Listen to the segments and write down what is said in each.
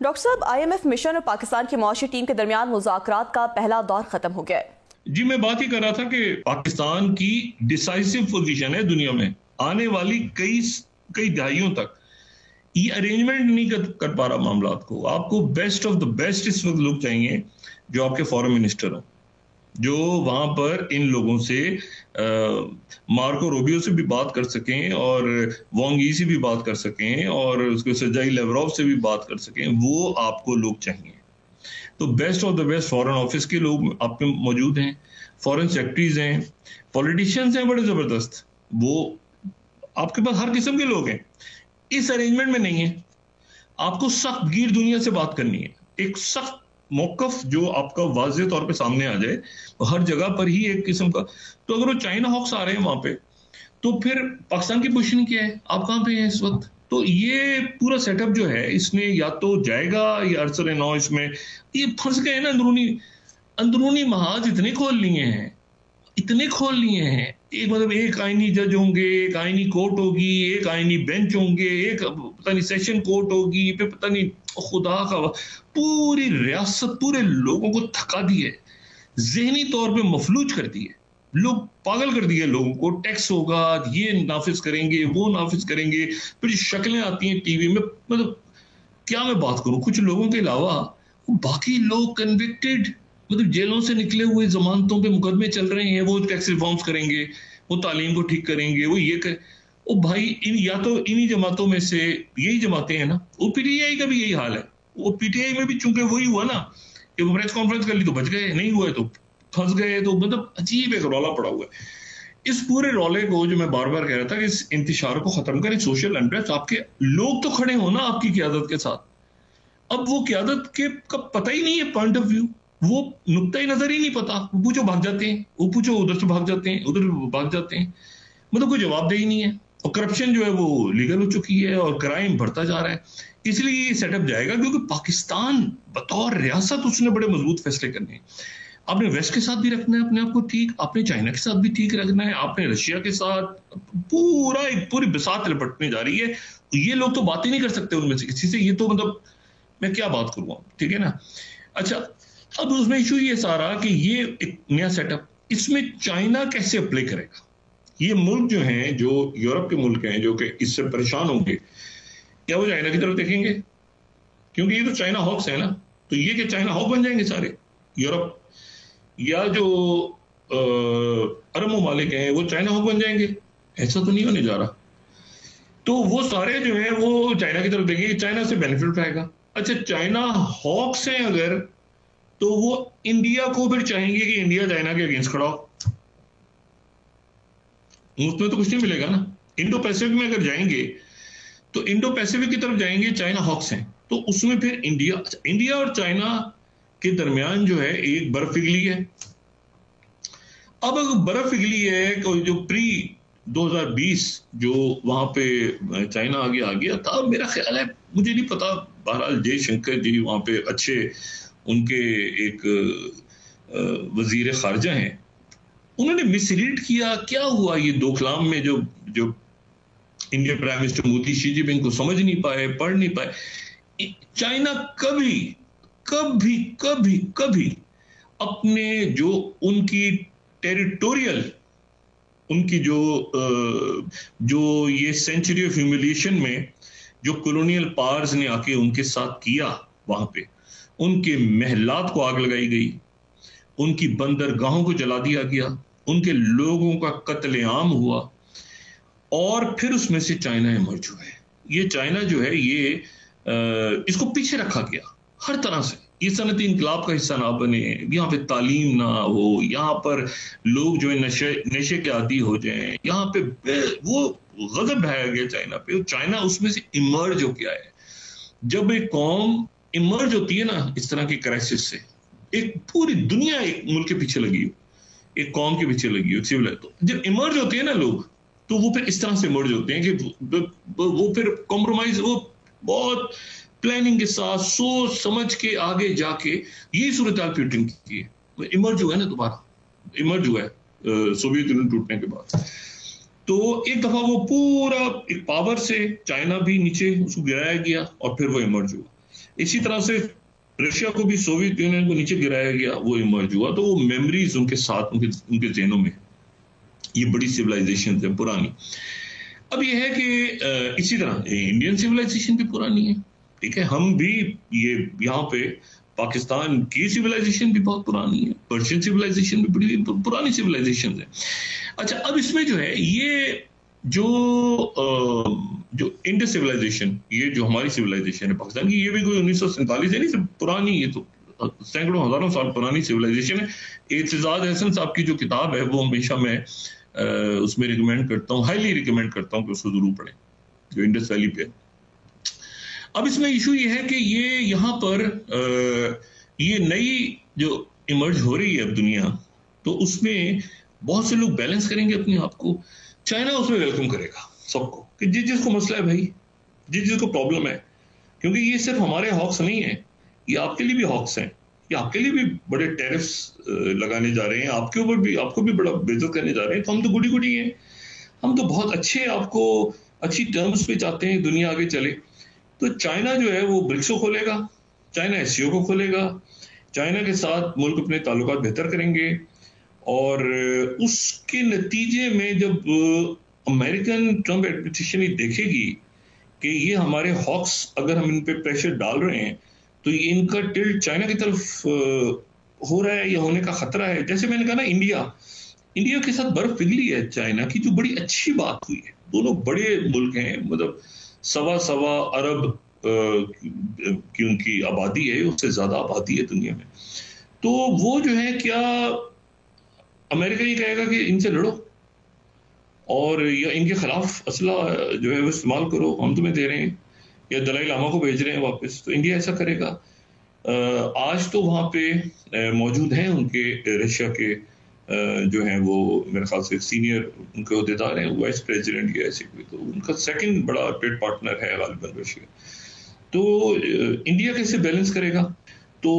Doctor साहब, IMF mission और पाकिस्तान की मुआशी टीम के दरमियान मुज़ाकरात का पहला दौर खत्म हो गया है। जी, मैं बात ही कर रहा था कि पाकिस्तान की डिसाइसिव पोजीशन है दुनिया में आने वाली कई दहाइयों तक। ये अरेंजमेंट नहीं कर पा रहा मामलात को। आपको बेस्ट ऑफ द बेस्ट इस वक्त लोग चाहिए जो आपके फॉरेन मिनिस्टर हो, जो वहां पर इन लोगों से मार्को रूबियो से भी बात कर सकें और वांग यी से भी बात कर सकें और उसके सर्जेई लेवरोव से भी बात कर सकें। वो आपको लोग चाहिए। तो best of the best foreign office के लोग आपके मौजूद हैं, फॉरेन सेक्रेटरीज हैं, पॉलिटिशियंस हैं बड़े जबरदस्त। वो आपके पास हर किस्म के लोग हैं। इस अरेंजमेंट में नहीं है। आपको सख्त गीर दुनिया से बात करनी है, एक सख्त मौकफ जो आपका वाज़ेह तौर पे सामने आ जाए। हर जगह पर ही एक किस्म का। तो अगर वो चाइना हॉक्स आ रहे हैं वहां पे, तो फिर पाकिस्तान की पोजीशन क्या है? आप कहां पे हैं इस वक्त? तो ये पूरा सेटअप जो है, इसने या तो जाएगा या अरसर नौ इसमें ये फंस गए ना। अंदरूनी महाज इतने खोल लिए हैं, इतने खोल लिए हैं। एक मतलब एक आईनी जज होंगे, एक आईनी कोर्ट होगी, एक आईनी बेंच होंगे, एक पता नहीं सेशन कोर्ट होगी, फिर पता नहीं खुदा का पूरी रियासत पूरे लोगों को थका दी है, जहनी तौर पे मफलूज कर दी है, लोग पागल कर दिए लोगों को। टैक्स होगा, ये नाफिज करेंगे, वो नाफिज करेंगे, फिर शक्लें आती हैं टीवी में। मतलब क्या मैं बात करूं, कुछ लोगों के अलावा बाकी लोग कन्विक्टेड, मतलब जेलों से निकले हुए जमानतों पे मुकदमे चल रहे हैं। वो टैक्स रिफॉर्म्स करेंगे, वो तालीम को ठीक करेंगे, वो ये कर ओ भाई या तो इन्हीं जमातों में से यही जमातें हैं ना। वो पीटीआई का भी यही हाल है। वो पीटीआई में भी चूंकि वही हुआ ना कि वो प्रेस कॉन्फ्रेंस कर ली तो बच गए, नहीं हुए तो फंस गए। तो मतलब अजीब एक रौला पड़ा हुआ है। इस पूरे रौले को जो मैं बार बार कह रहा था कि इस इंतशार को खत्म करें, सोशल अनरेस्ट। आपके लोग तो खड़े हो ना आपकी क़यादत के साथ। अब वो क़यादत के का पता ही नहीं है पॉइंट ऑफ व्यू, वो नुक्ता नजर ही नहीं पता। वो पूछो भाग जाते हैं, वो पूछो उधर से भाग जाते हैं, उधर भाग जाते हैं। मतलब कोई जवाबदेही नहीं है। और करप्शन जो है वो लीगल हो चुकी है और क्राइम बढ़ता जा रहा है। इसलिए ये सेटअप जाएगा क्योंकि पाकिस्तान बतौर रियासत उसने बड़े मजबूत फैसले करने हैं। आपने वेस्ट के साथ भी रखना है अपने आप को ठीक, आपने चाइना के साथ भी ठीक रखना है, आपने रशिया के साथ पूरा एक पूरी बिसात लिपटने जा रही है। ये लोग तो बात ही नहीं कर सकते उनमें से किसी से। ये तो मतलब मैं क्या बात करूंगा, ठीक है ना। अच्छा, अब उसमें इशू ये सारा कि ये एक नया सेटअप, इसमें चाइना कैसे अप्लाई करेगा। ये मुल्क जो हैं, जो यूरोप के मुल्क हैं, जो कि इससे परेशान होंगे, क्या वो चाइना की तरफ देखेंगे? क्योंकि ये तो चाइना हॉक्स है ना। तो ये कि चाइना हॉक बन जाएंगे सारे यूरोप, या जो अरब ममालिक हैं वो चाइना हॉक बन जाएंगे? ऐसा तो नहीं होने जा रहा। तो वो सारे जो है वो चाइना की तरफ देखेंगे, चाइना से बेनिफिट उठाएगा। अच्छा, चाइना हॉक्स हैं अगर, तो वो इंडिया को फिर चाहेंगे कि इंडिया चाइना के अगेंस्ट खड़ा हो। उसमें तो कुछ नहीं मिलेगा ना। इंडो पैसिफिक में अगर जाएंगे तो इंडो पैसिफिक की तरफ जाएंगे, चाइना हॉक्स हैं, तो उसमें फिर इंडिया और चाइना के दरमियान जो है एक बर्फ पिघली है। अब अगर बर्फ पिघली है तो जो प्री 2020 जो वहां पे चाइना आ गया था, मेरा ख्याल है, मुझे नहीं पता, बहरहाल जयशंकर जी वहां पे अच्छे उनके एक वजीर खारजा हैं, उन्होंने मिसरीड किया। क्या हुआ ये दोकलाम में, जो Indian prime minister Modi Xi Jinping को समझ नहीं पाए, पढ़ नहीं पाए। चाइना कभी कभी कभी कभी अपने जो उनकी टेरिटोरियल, उनकी जो ये सेंचुरी ऑफ ह्यूमिलिएशन में जो कॉलोनियल पावर्स ने आके उनके साथ किया, वहां पे उनके महलात को आग लगाई गई, उनकी बंदरगाहों को जला दिया गया, उनके लोगों का कत्लेआम हुआ, और फिर उसमें से चाइना इमर्ज हुआ है। ये चाइना जो है ये इसको पीछे रखा गया हर तरह से। ये सनती इनकलाब का हिस्सा ना बने, यहाँ पे तालीम ना हो, यहाँ पर लोग जो है नशे के आदी हो जाएं, यहाँ पे वो गजब बहाया गया चाइना पे। चाइना उसमें से इमर्ज हो गया है। जब एक कौम इमर्ज होती है ना इस तरह की क्राइसिस से, एक पूरी दुनिया एक मुल्क के पीछे लगी हो, एक कौम के पीछे लगी हो, सिविल, तो जब इमर्ज होती है ना लोग, तो वो फिर इस तरह से इमर्ज होते हैं कि वो फिर कॉम्प्रोमाइज, वो बहुत प्लानिंग के साथ सोच समझ के आगे जाके यही सूरत हाल पुतिन की है। इमर्ज हुआ है ना, दोबारा इमर्ज हुआ है सोवियत यूनियन टूटने के बाद। तो एक दफा वो पूरा एक पावर से चाइना भी नीचे उसको गिराया गया और फिर वो इमर्ज हुआ। इसी तरह से रशिया को भी सोवियत यूनियन को नीचे गिराया गया, वो इमर्ज हुआ, तो वो मेमोरीज उनके साथ, उनके जेनों में, ये बड़ी सिविलाइजेशन है पुरानी। अब ये है कि इसी तरह इंडियन सिविलाइजेशन भी पुरानी है, ठीक है, हम भी ये यहाँ पे पाकिस्तान की सिविलाइजेशन भी बहुत पुरानी है, पर्शियन सिविलाइजेशन भी बड़ी पुरानी सिविलाइजेशन है। अच्छा, अब इसमें जो है ये जो इंडस सिविलाइजेशन, ये जो हमारी सिविलाइजेशन है पाकिस्तान की, ये भी कोई 1947 है नहीं, सब पुरानी, ये तो सैकड़ों हजारों साल पुरानी सिविलाइजेशन है। एतजाज हसन साहब की जो किताब है वो हमेशा मैं उसमें रिकमेंड करता हूँ, हाईली रिकमेंड करता हूँ कि उसको जरूर पढ़ें, जो इंडस वैली पे। अब इसमें इशू ये है कि ये यहाँ पर ये नई जो इमर्ज हो रही है अब दुनिया, तो उसमें बहुत से लोग बैलेंस करेंगे अपने आप को। चाइना उसमें वेलकम करेगा सबको, कि जिसको मसला है भाई, जिसको प्रॉब्लम है, क्योंकि ये सिर्फ हमारे हॉक्स नहीं है, ये आपके लिए भी हॉक्स हैं, ये आपके लिए भी बड़े टैरिफ्स लगाने जा रहे हैं, आपके ऊपर भी, आपको भी बड़ा बेइज्जत करने जा रहे हैं। तो हम तो गुडी गुडी हैं, हम तो बहुत अच्छे, आपको अच्छी टर्म्स पे चाहते हैं दुनिया आगे चले। तो चाइना जो है वो ब्रिक्स को खोलेगा, चाइना एससीओ को खोलेगा, चाइना के साथ मुल्क अपने ताल्लुकात बेहतर करेंगे, और उसके नतीजे में जब अमेरिकन ट्रंप एडमिनिस्ट्रेशन ये देखेगी कि ये हमारे हॉक्स, अगर हम इन पे प्रेशर डाल रहे हैं तो ये इनका टिल्ट चाइना की तरफ हो रहा है या होने का खतरा है। जैसे मैंने कहा ना, इंडिया के साथ बर्फ पिघली है चाइना की, जो बड़ी अच्छी बात हुई है। दोनों बड़े मुल्क हैं, मतलब सवा अरब की उनकी आबादी है, उससे ज्यादा आबादी है दुनिया में। तो वो जो है, क्या अमेरिका ये कहेगा कि इनसे लड़ो और या इनके खिलाफ असला जो है वो इस्तेमाल करो, हम तुम्हें दे रहे हैं, या दलाई लामा को भेज रहे हैं वापस, तो इंडिया ऐसा करेगा? आज तो वहाँ पे मौजूद हैं उनके रशिया के जो हैं वो मेरे ख्याल से सीनियर उनके अहदेदार हैं, वाइस प्रेसिडेंट या ऐसे कोई, तो उनका सेकंड बड़ा ट्रेड पार्टनर है गालिबन रशिया। तो इंडिया कैसे बैलेंस करेगा? तो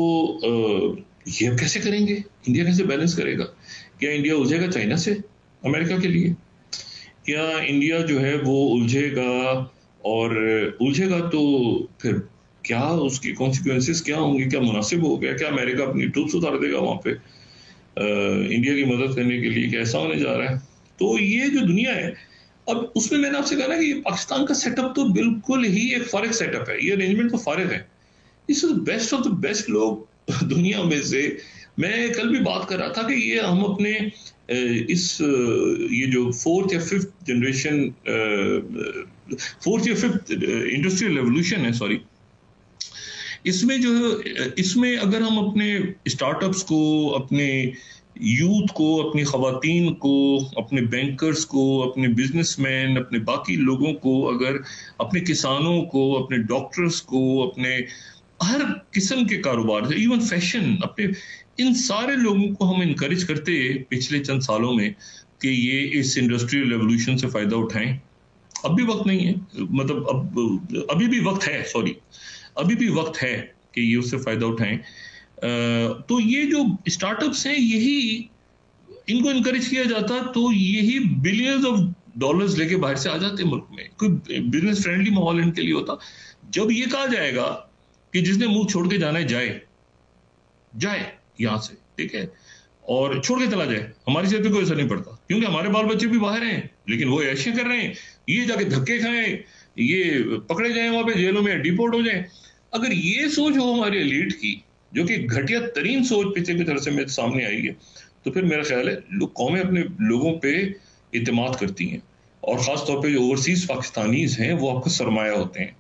ये कैसे करेंगे, इंडिया कैसे बैलेंस करेगा? क्या इंडिया उलझेगा चाइना से अमेरिका के लिए? क्या इंडिया जो है वो उलझेगा, और उलझेगा तो फिर क्या उसकी कॉन्सिक्वेंसेस क्या होंगे? क्या मुनासिब हो गया? क्या अमेरिका अपनी ट्रूप्स उतार देगा वहां पे इंडिया की मदद करने के लिए? क्या ऐसा होने जा रहा है? तो ये जो दुनिया है, अब उसमें मैंने आपसे कहा ना कि पाकिस्तान का सेटअप तो बिल्कुल ही एक फारिग सेटअप है, ये अरेंजमेंट तो फारिग है। इस बेस्ट ऑफ द बेस्ट लोग दुनिया में से, मैं कल भी बात कर रहा था कि ये हम अपने ये जो फोर्थ या फिफ्थ इंडस्ट्रियल रेवोल्यूशन है, सॉरी, इसमें जो है, इसमें अगर हम अपने स्टार्टअप्स को, अपने यूथ को, अपनी खवातीन को, अपने बैंकर्स को, अपने बिजनेसमैन, अपने बाकी लोगों को, अगर अपने किसानों को, अपने डॉक्टर्स को, अपने हर किस्म के कारोबार से, इवन फैशन, अपने इन सारे लोगों को हम इनकरेज करते पिछले चंद सालों में कि ये इस इंडस्ट्रियल रेवोल्यूशन से फायदा उठाएं। अब भी वक्त नहीं है, मतलब अभी भी वक्त है, सॉरी, अभी भी वक्त है कि ये उससे फायदा उठाएं। तो ये जो स्टार्टअप्स हैं, यही इनको इनकरेज किया जाता तो यही बिलियंस ऑफ डॉलर्स लेके बाहर से आ जाते मुल्क में, कोई बिजनेस फ्रेंडली माहौल इनके लिए होता। जब ये कहा जाएगा कि जिसने मुंह छोड़ के जाना है जाए यहां से, ठीक है, और छोड़ के चला जाए, हमारी सेहत पे कोई असर नहीं पड़ता, क्योंकि हमारे बाल बच्चे भी बाहर हैं, लेकिन वो ऐसे कर रहे हैं, ये जाके धक्के खाएं, ये पकड़े जाएं वहां पे जेलों में, डिपोर्ट हो जाएं। अगर ये सोच हो हमारी एलीट की, जो कि घटिया तरीन सोच पीछे की तरफ से मेरे सामने आई है, तो फिर मेरा ख्याल है कौमें अपने लोगों पे इत्तेमाद करती हैं, और खासतौर पर जो ओवरसीज पाकिस्तानीज हैं वो आपका सरमाया होते हैं।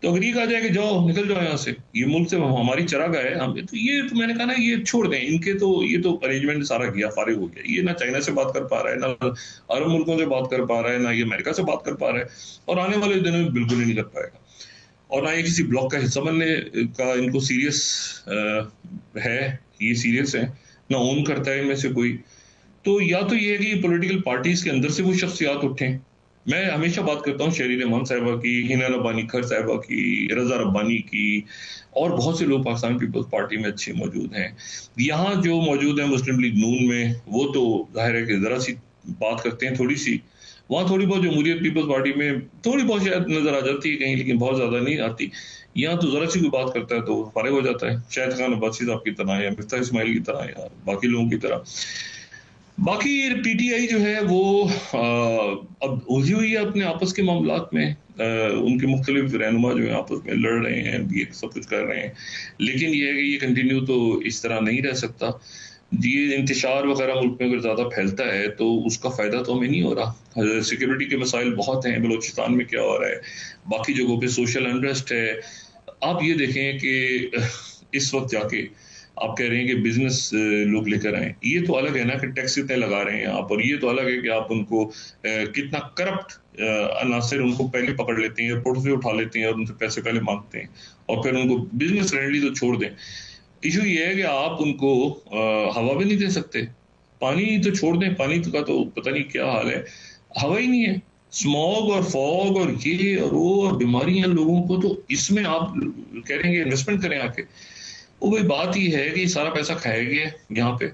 तो अगर ये कहा जाए कि जाओ, निकल जाओ यहाँ से, ये मुल्क से हमारी चरागाह है, हम तो ये, तो मैंने कहा ना, ये छोड़ दें इनके, तो ये तो अरेंजमेंट सारा गया, फारिग हो गया। ये ना चाइना से बात कर पा रहा है, ना अरब मुल्कों से बात कर पा रहा है, ना ये अमेरिका से बात कर पा रहा है, और आने वाले दिनों में बिल्कुल ही नहीं कर पाएगा। और ना ये किसी ब्लॉक का हिस्सा बनने का इनको सीरियस है, ये सीरियस है, ना ओन करता है इनमें से कोई। तो या तो ये है कि पॉलिटिकल पार्टीज के अंदर से वो शख्सियात उठें। मैं हमेशा बात करता हूँ शरीर रहमान साहिबा की, हिना रब्बानी खर साहिबा की, रजा रब्बानी की, और बहुत से लोग पाकिस्तान पीपल्स पार्टी में अच्छे मौजूद हैं। यहाँ जो मौजूद है मुस्लिम लीग नून में, वो तो जाहिर है कि जरा सी बात करते हैं थोड़ी सी, वहाँ थोड़ी बहुत जमहूरियत पीपल्स पार्टी में थोड़ी बहुत शायद नजर आ जाती है कहीं, लेकिन बहुत ज्यादा नहीं आती। यहाँ तो जरा सी कोई बात करता है तो फारिग हो जाता है, शाहिद खान अब्बासी साहब की तरह या मिफ्ता इस्माइल की तरह या बाकी लोगों की तरह। बाकी पीटीआई जो है वो अब उलझी हुई है अपने आपस के मामलात में। उनके मुख्तलिफ रहनुमा जो है आपस में लड़ रहे हैं, ये सब कुछ कर रहे हैं, लेकिन ये है कि ये कंटिन्यू तो इस तरह नहीं रह सकता। ये इंतशार वगैरह मुल्क में अगर ज़्यादा फैलता है तो उसका फ़ायदा तो हमें नहीं हो रहा। सिक्योरिटी के मसाइल बहुत हैं, बलूचिस्तान में क्या हो रहा है, बाकी जगहों पे सोशल अनरेस्ट है। आप ये देखें कि इस वक्त जाके आप कह रहे हैं कि बिजनेस लोग लेकर आए, ये तो अलग है ना कि टैक्स कितने लगा रहे हैं आप, और ये तो अलग है कि आप उनको कितना करप्ट अनासर उनको पहले पकड़ लेते हैं, एयरपोर्ट से उठा लेते हैं और उनसे पैसे पहले मांगते हैं, और फिर उनको बिजनेस फ्रेंडली तो छोड़ दें। इशू ये है कि आप उनको हवा भी नहीं दे सकते, पानी तो छोड़ दें, पानी का तो पता नहीं क्या हाल है, हवा ही नहीं है। स्मॉग और फॉग और ये और वो और बीमारियां लोगों को, तो इसमें आप कह रहे हैं इन्वेस्टमेंट करें आके। वो वही बात ही है कि सारा पैसा खाया गया यहाँ पे,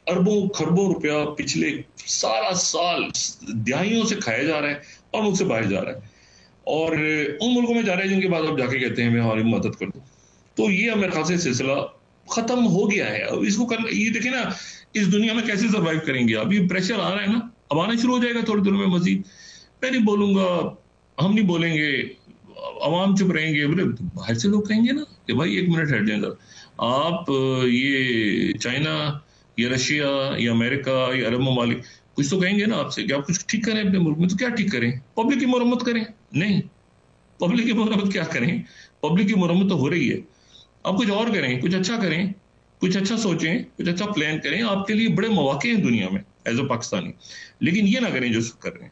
अरबों खरबों रुपया पिछले सारा साल दहाइयों से खाया जा रहा है और मुल्क से बाहर जा रहा है, और उन मुल्कों में जा रहा है जिनके बाद आप जाके कहते हैं मैं हमारी मदद कर दूं। तो ये मेरे ख्याल से सिलसिला खत्म हो गया है। अब इसको कर, ये देखिए ना इस दुनिया में कैसे सर्वाइव करेंगे। अब ये प्रेशर आ रहा है ना, अब आना शुरू हो जाएगा थोड़ी देर में मजीद। मैं नहीं बोलूंगा, हम नहीं बोलेंगे, अवाम चुप रहेंगे, बोले बाहर से लोग कहेंगे ना कि भाई एक मिनट हट जाए जरा, आप ये चाइना या रशिया या अमेरिका या अरब ममालिक कुछ तो कहेंगे ना आपसे कि आप कुछ ठीक करें अपने मुल्क में। तो क्या ठीक करें? पब्लिक की मरम्मत करें? नहीं, पब्लिक की मरम्मत क्या करें? पब्लिक की मरम्मत तो हो रही है, आप कुछ और करें, कुछ अच्छा करें, कुछ अच्छा सोचें, कुछ अच्छा प्लान करें। आपके लिए बड़े मौके हैं दुनिया में एज अ पाकिस्तानी, लेकिन ये ना करें जो सब कर रहे हैं।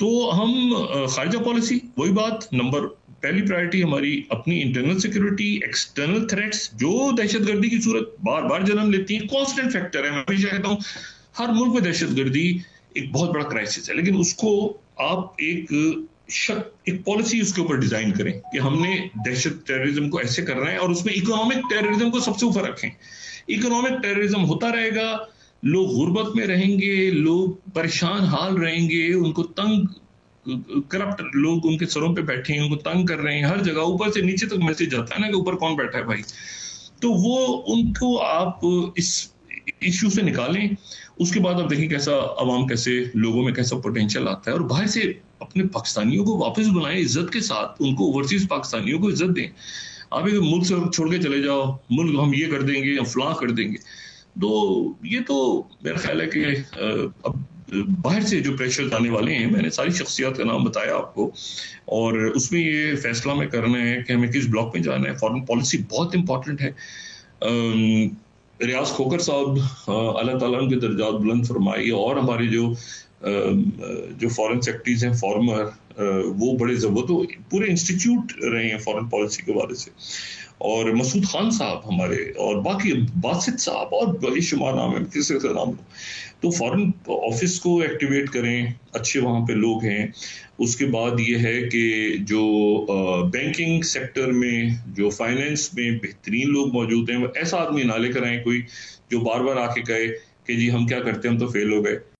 तो हम खारजा पॉलिसी वही बात, नंबर पहली प्रायोरिटी हमारी अपनी इंटरनल सिक्योरिटी, एक्सटर्नल थ्रेट्स जो दहशतगर्दी की सूरत बार बार जन्म लेती है, कांस्टेंट फैक्टर है। मैं हमेशा कहता हूं हर मुल्क में दहशतगर्दी एक बहुत बड़ा क्राइसिस है, लेकिन उसको आप एक पॉलिसी उसके ऊपर डिजाइन करें कि हमने दहशत टेररिज्म को ऐसे करना है, और उसमें इकोनॉमिक टेररिज्म को सबसे ऊपर रखें। इकोनॉमिक टेररिज्म होता रहेगा, लोग गुर्बत में रहेंगे, लोग परेशान हाल रहेंगे, उनको तंग, करप्ट लोग उनके सरों पे बैठे हैं, उनको तंग कर रहे हैं हर जगह, ऊपर से नीचे तक मैसेज आता है ना कि ऊपर कौन बैठा है भाई। तो वो उनको आप इस इश्यू से निकालें, उसके बाद आप देखें कैसा अवाम, कैसे लोगों में कैसा पोटेंशियल आता है, और बाहर से अपने पाकिस्तानियों को वापस बुलाएं इज्जत के साथ, उनको ओवरसीज पाकिस्तानियों को इज्जत दें। आप एक मुल्क से छोड़ के चले जाओ, मुल्क हम ये कर देंगे या फलां कर देंगे, तो ये तो मेरा ख्याल है कि अब बाहर से जो प्रेशर आने वाले हैं, मैंने सारी शख्सियत का नाम बताया आपको, और उसमें ये फैसला में करना है कि हमें किस ब्लॉक में जाना है। फॉरेन पॉलिसी बहुत इंपॉर्टेंट है। रियाज खोकर साहब अल्लाह ताला उनके दर्जात बुलंद फरमाए, और हमारे जो फॉरेन सेक्रेटरीज हैं फॉर्मर, वो बड़े वो तो पूरे इंस्टीट्यूट रहे हैं फॉरेन पॉलिसी के बारे से, और मसूद खान साहब हमारे, और बाकी बासित साहब, और बेशुमार नाम है, किसी का नाम लो। तो फॉरेन ऑफिस को एक्टिवेट करें, अच्छे वहाँ पे लोग हैं। उसके बाद ये है कि जो बैंकिंग सेक्टर में, जो फाइनेंस में बेहतरीन लोग मौजूद हैं, ऐसा आदमी ना लेकर आए कोई जो बार बार आके कहे कि जी हम क्या करते हैं, हम तो फेल हो गए।